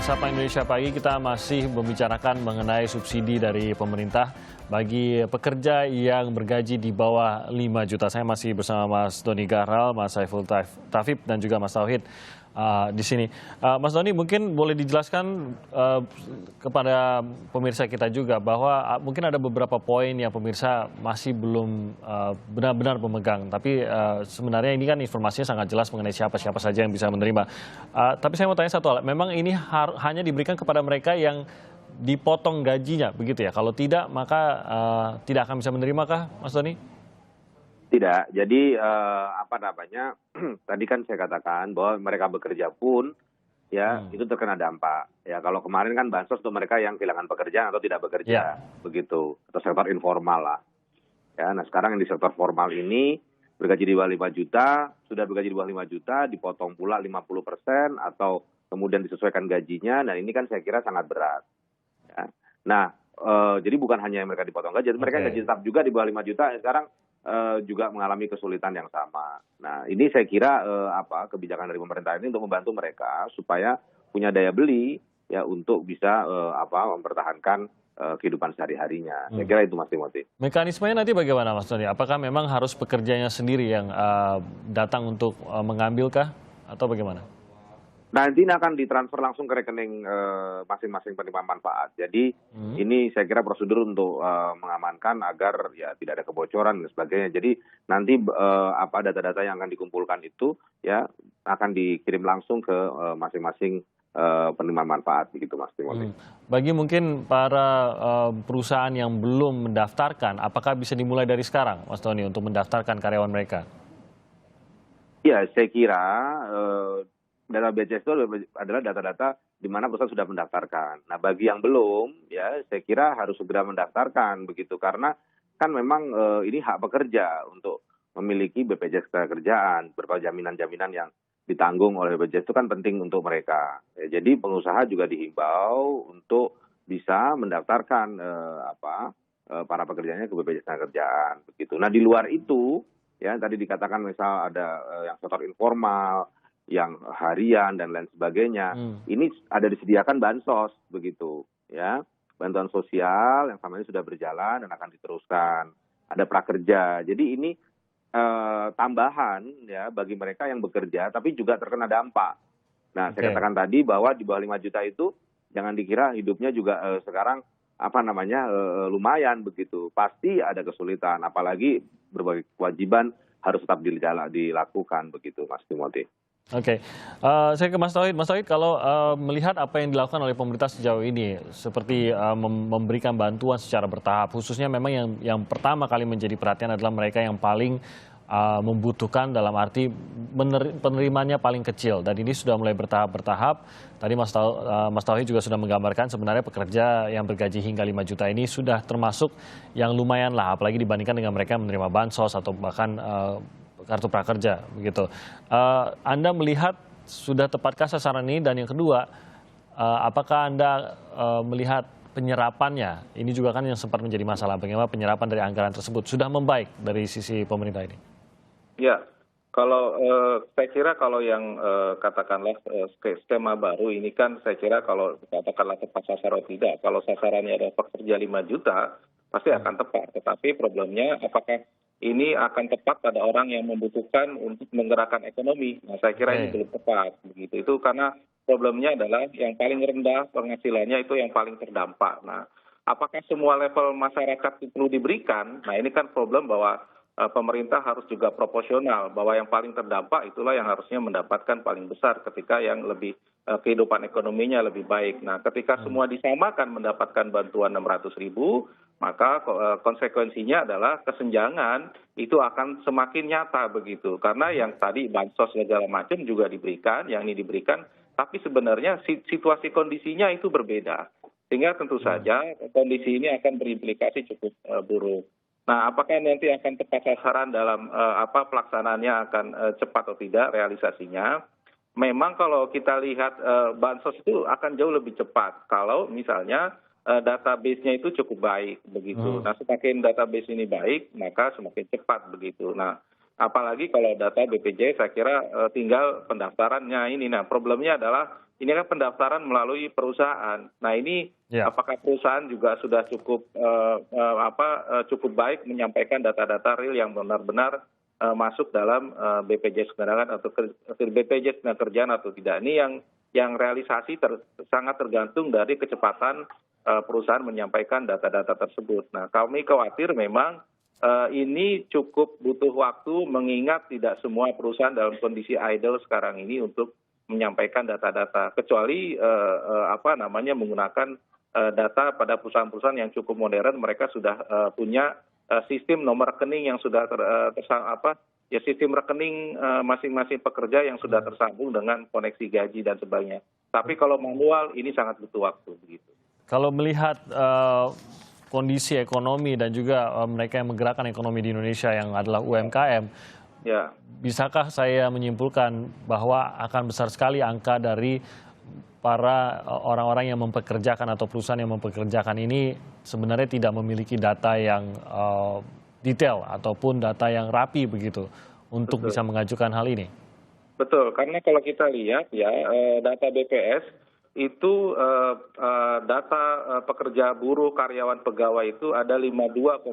Sapa Indonesia Pagi kita masih membicarakan mengenai subsidi dari pemerintah bagi pekerja yang bergaji di bawah 5 juta. Saya masih bersama Mas Doni Gahral, Mas Saiful Tafib, dan juga Mas Tauhid di sini. Mas Doni, mungkin boleh dijelaskan kepada pemirsa kita juga bahwa mungkin ada beberapa poin yang pemirsa masih belum benar-benar memegang. Tapi sebenarnya ini kan informasinya sangat jelas mengenai siapa-siapa saja yang bisa menerima. Tapi saya mau tanya satu hal, memang ini hanya diberikan kepada mereka yang dipotong gajinya, begitu ya? Kalau tidak, maka tidak akan bisa menerima kah, Mas Doni? Tidak. Jadi tadi kan saya katakan bahwa mereka bekerja pun ya itu terkena dampak. Ya kalau kemarin kan bansos untuk mereka yang kehilangan pekerjaan atau tidak bekerja, begitu, atau sektor informal lah. Ya, nah sekarang yang di sektor formal ini bergaji di bawah 5 juta, sudah bergaji di bawah 5 juta, dipotong pula 50% atau kemudian disesuaikan gajinya. Nah ini kan saya kira sangat berat. Ya. Nah jadi bukan hanya yang mereka dipotong gaji, mereka gaji tetap juga di bawah 5 juta sekarang juga mengalami kesulitan yang sama. Nah, ini saya kira kebijakan dari pemerintah ini untuk membantu mereka supaya punya daya beli ya untuk bisa mempertahankan kehidupan sehari-harinya. Saya kira itu Mas Timothy. Mekanismenya nanti bagaimana Mas Doni? Apakah memang harus pekerjanya sendiri yang datang untuk mengambilkah atau bagaimana? Nanti ini akan ditransfer langsung ke rekening masing-masing penerima manfaat. Jadi ini saya kira prosedur untuk mengamankan agar ya tidak ada kebocoran dan sebagainya. Jadi nanti data-data yang akan dikumpulkan itu ya akan dikirim langsung ke masing-masing penerima manfaat begitu Mas Timothy. Bagi mungkin para perusahaan yang belum mendaftarkan, apakah bisa dimulai dari sekarang Mas Doni untuk mendaftarkan karyawan mereka? Ya, saya kira data BPJS itu adalah data-data di mana perusahaan sudah mendaftarkan. Nah, bagi yang belum, ya saya kira harus segera mendaftarkan begitu karena kan memang ini hak pekerja untuk memiliki BPJS Ketenagakerjaan, beberapa jaminan-jaminan yang ditanggung oleh BPJS itu kan penting untuk mereka. Ya, jadi pengusaha juga dihimbau untuk bisa mendaftarkan para pekerjanya ke BPJS Ketenagakerjaan begitu. Nah, di luar itu ya tadi dikatakan misal ada yang sektor informal, yang harian dan lain sebagainya, ini ada disediakan bansos begitu ya, bantuan sosial yang selama ini sudah berjalan dan akan diteruskan, ada prakerja. Jadi ini tambahan ya bagi mereka yang bekerja tapi juga terkena dampak. Nah, saya katakan tadi bahwa di bawah 5 juta itu jangan dikira hidupnya juga sekarang lumayan begitu. Pasti ada kesulitan, apalagi berbagai kewajiban harus tetap dilakukan begitu Mas Timothy. Oke, saya ke Mas Tauhid. Mas Tauhid, kalau melihat apa yang dilakukan oleh pemerintah sejauh ini, seperti memberikan bantuan secara bertahap, khususnya memang yang pertama kali menjadi perhatian adalah mereka yang paling membutuhkan, dalam arti penerimanya paling kecil, dan ini sudah mulai bertahap-bertahap. Tadi Mas Tauhid juga sudah menggambarkan sebenarnya pekerja yang bergaji hingga 5 juta ini sudah termasuk yang lumayan lah, apalagi dibandingkan dengan mereka yang menerima bansos atau bahkan kartu prakerja begitu. Anda melihat sudah tepatkah sasaran ini, dan yang kedua, apakah Anda melihat penyerapannya ini juga kan yang sempat menjadi masalah, bagaimana penyerapan dari anggaran tersebut sudah membaik dari sisi pemerintah ini? Ya, kalau saya kira kalau yang katakanlah skema baru ini kan saya kira kalau katakanlah tepat sasaran atau tidak, kalau sasarannya ada pekerja 5 juta pasti akan tepat, tetapi problemnya apakah ini akan tepat pada orang yang membutuhkan untuk menggerakkan ekonomi. Nah, saya kira ini belum tepat begitu. Itu karena problemnya adalah yang paling rendah penghasilannya itu yang paling terdampak. Nah, apakah semua level masyarakat perlu diberikan? Nah, ini kan problem bahwa pemerintah harus juga proporsional, bahwa yang paling terdampak itulah yang harusnya mendapatkan paling besar ketika yang lebih kehidupan ekonominya lebih baik. Nah, ketika semua disamakan mendapatkan bantuan 600.000, maka konsekuensinya adalah kesenjangan itu akan semakin nyata begitu. Karena yang tadi bansos segala macam juga diberikan, yang ini diberikan, tapi sebenarnya situasi kondisinya itu berbeda. Sehingga tentu saja kondisi ini akan berimplikasi cukup buruk. Nah, apakah nanti akan tepat sasaran dalam pelaksanaannya akan cepat atau tidak realisasinya? Memang kalau kita lihat bansos itu akan jauh lebih cepat kalau misalnya database-nya itu cukup baik begitu. Nah, semakin database ini baik, maka semakin cepat begitu. Nah, apalagi kalau data BPJS saya kira tinggal pendaftarannya ini. Nah, problemnya adalah ini kan pendaftaran melalui perusahaan. Nah ini apakah perusahaan juga sudah cukup cukup baik menyampaikan data-data real yang benar-benar masuk dalam BPJS Ketenagakerjaan atau BPJS Ketenagakerjaan atau tidak? Ini yang realisasi sangat tergantung dari kecepatan perusahaan menyampaikan data-data tersebut. Nah kami khawatir memang ini cukup butuh waktu mengingat tidak semua perusahaan dalam kondisi idle sekarang ini untuk menyampaikan data-data, kecuali menggunakan data pada perusahaan-perusahaan yang cukup modern. Mereka sudah punya sistem nomor rekening yang sudah sistem rekening masing-masing pekerja yang sudah tersambung dengan koneksi gaji dan sebagainya. Tapi kalau manual ini sangat butuh waktu begitu. Kalau melihat kondisi ekonomi dan juga mereka yang menggerakkan ekonomi di Indonesia yang adalah UMKM, bisakah saya menyimpulkan bahwa akan besar sekali angka dari para orang-orang yang mempekerjakan atau perusahaan yang mempekerjakan ini sebenarnya tidak memiliki data yang detail ataupun data yang rapi begitu untuk bisa mengajukan hal ini? Betul, karena kalau kita lihat data BPS itu data pekerja buruh karyawan pegawai itu ada 52,2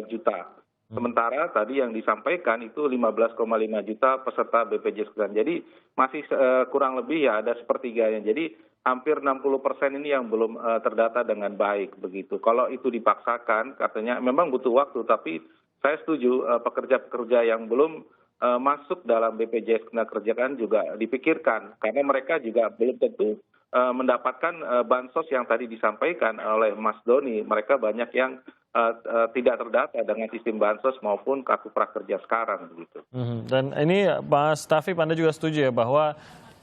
juta. Sementara tadi yang disampaikan itu 15,5 juta peserta BPJS Kesehatan. Jadi masih kurang lebih ada sepertiganya. Jadi hampir 60% ini yang belum terdata dengan baik begitu. Kalau itu dipaksakan, katanya memang butuh waktu, tapi saya setuju pekerja-pekerja yang belum masuk dalam BPJS Ketenagakerjaan juga dipikirkan, karena mereka juga belum tentu mendapatkan bansos yang tadi disampaikan oleh Mas Doni. Mereka banyak yang tidak terdata dengan sistem bansos maupun kartu prakerja sekarang begitu. Dan ini Mas Tafib, Anda juga setuju ya bahwa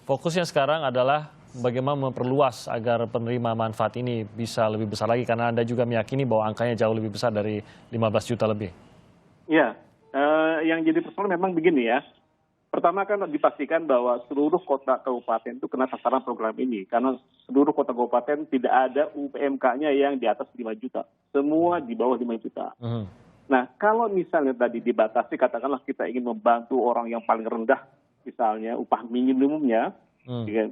fokusnya sekarang adalah bagaimana memperluas agar penerima manfaat ini bisa lebih besar lagi, karena Anda juga meyakini bahwa angkanya jauh lebih besar dari 15 juta lebih. Iya, yang jadi persoalan memang begini ya. Pertama kan dipastikan bahwa seluruh kota kabupaten itu kena sasaran program ini. Karena seluruh kota kabupaten tidak ada UMK-nya yang di atas 5 juta. Semua di bawah 5 juta. Nah, kalau misalnya tadi dibatasi, katakanlah kita ingin membantu orang yang paling rendah, misalnya upah minimumnya,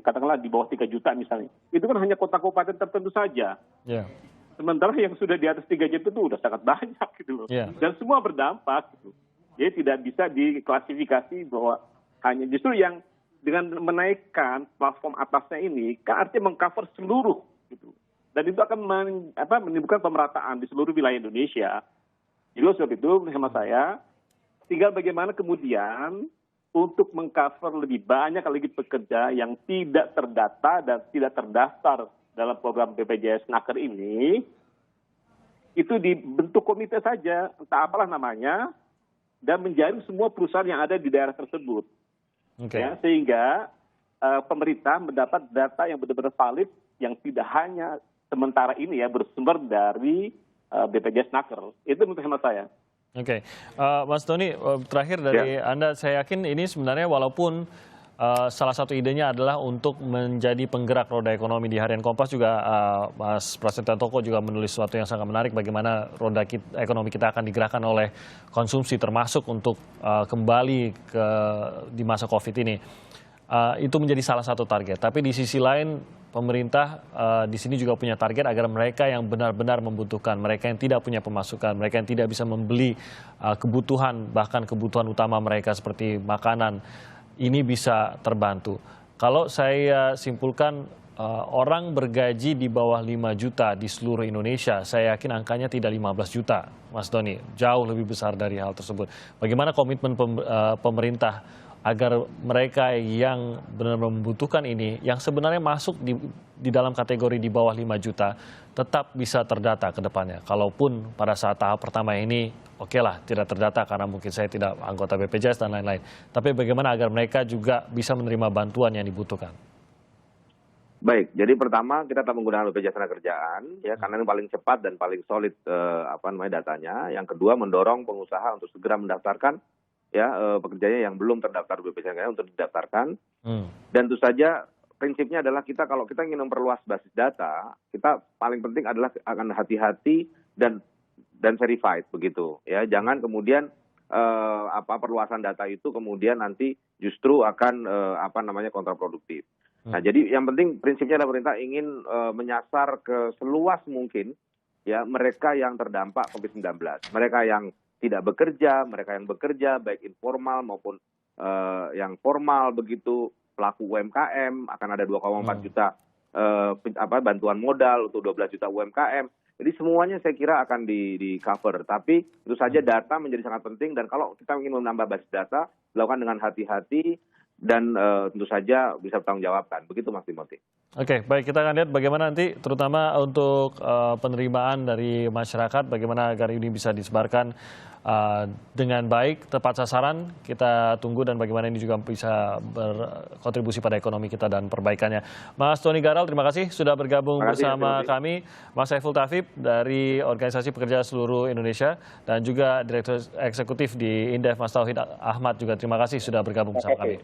katakanlah di bawah 3 juta misalnya. Itu kan hanya kota kabupaten tertentu saja. Sementara yang sudah di atas 3 juta itu sudah sangat banyak gitu loh. Dan semua berdampak gitu. Jadi tidak bisa diklasifikasi bahwa hanya justru yang dengan menaikkan platform atasnya ini kan artinya mengcover seluruh gitu. Dan itu akan menimbulkan pemerataan di seluruh wilayah Indonesia. Jadi sebab itu hemat saya tinggal bagaimana kemudian untuk mengcover lebih banyak lagi pekerja yang tidak terdata dan tidak terdaftar dalam program BPJS Naker ini, itu dibentuk komite saja, entah apalah namanya, dan menjaring semua perusahaan yang ada di daerah tersebut. Ya, sehingga pemerintah mendapat data yang benar-benar valid yang tidak hanya sementara ini ya bersumber dari BPJS Naker. Itu menurut hemat saya. Mas Doni, terakhir dari Anda, saya yakin ini sebenarnya walaupun salah satu idenya adalah untuk menjadi penggerak roda ekonomi. Di Harian Kompas juga Mas Prasetyo Toko juga menulis sesuatu yang sangat menarik, bagaimana roda ekonomi kita akan digerakkan oleh konsumsi, termasuk untuk kembali di masa COVID ini. Itu menjadi salah satu target. Tapi di sisi lain pemerintah di sini juga punya target agar mereka yang benar-benar membutuhkan, mereka yang tidak punya pemasukan, mereka yang tidak bisa membeli kebutuhan, bahkan kebutuhan utama mereka seperti makanan, ini bisa terbantu. Kalau saya simpulkan orang bergaji di bawah 5 juta di seluruh Indonesia, saya yakin angkanya tidak 15 juta, Mas Doni. Jauh lebih besar dari hal tersebut. Bagaimana komitmen pemerintah agar mereka yang benar-benar membutuhkan ini, yang sebenarnya masuk di dalam kategori di bawah 5 juta, tetap bisa terdata ke depannya. Kalaupun pada saat tahap pertama ini, oke lah, tidak terdata karena mungkin saya tidak anggota BPJS dan lain-lain. Tapi bagaimana agar mereka juga bisa menerima bantuan yang dibutuhkan? Baik, jadi pertama kita tetap menggunakan BPJS Ketenagakerjaan, ya, karena ini paling cepat dan paling solid datanya. Yang kedua, mendorong pengusaha untuk segera mendaftarkan pekerjanya yang belum terdaftar BPJS Ketenagakerjaan untuk didaftarkan. Dan tentu saja prinsipnya adalah kalau kita ingin memperluas basis data, kita paling penting adalah akan hati-hati dan verified begitu, ya. Jangan kemudian perluasan data itu kemudian nanti justru akan kontraproduktif. Nah, jadi yang penting prinsipnya adalah pemerintah ingin menyasar ke seluas mungkin ya mereka yang terdampak COVID-19. Mereka yang tidak bekerja, mereka yang bekerja baik informal maupun yang formal begitu, pelaku UMKM akan ada 2,4 juta bantuan modal untuk 12 juta UMKM. Jadi semuanya saya kira akan di cover. Tapi tentu saja data menjadi sangat penting dan kalau kita ingin menambah basis data, dilakukan dengan hati-hati dan tentu saja bisa bertanggungjawabkan. Begitu Mas Timothy. Oke, baik, kita akan lihat bagaimana nanti terutama untuk penerimaan dari masyarakat, bagaimana agar ini bisa disebarkan dengan baik, tepat sasaran. Kita tunggu dan bagaimana ini juga bisa berkontribusi pada ekonomi kita dan perbaikannya. Mas Tony Garal, terima kasih sudah bergabung bersama kami. Mas Saiful Tafib dari Organisasi Pekerja Seluruh Indonesia dan juga Direktur Eksekutif di Indef, Mas Tauhid Ahmad juga terima kasih sudah bergabung bersama kami.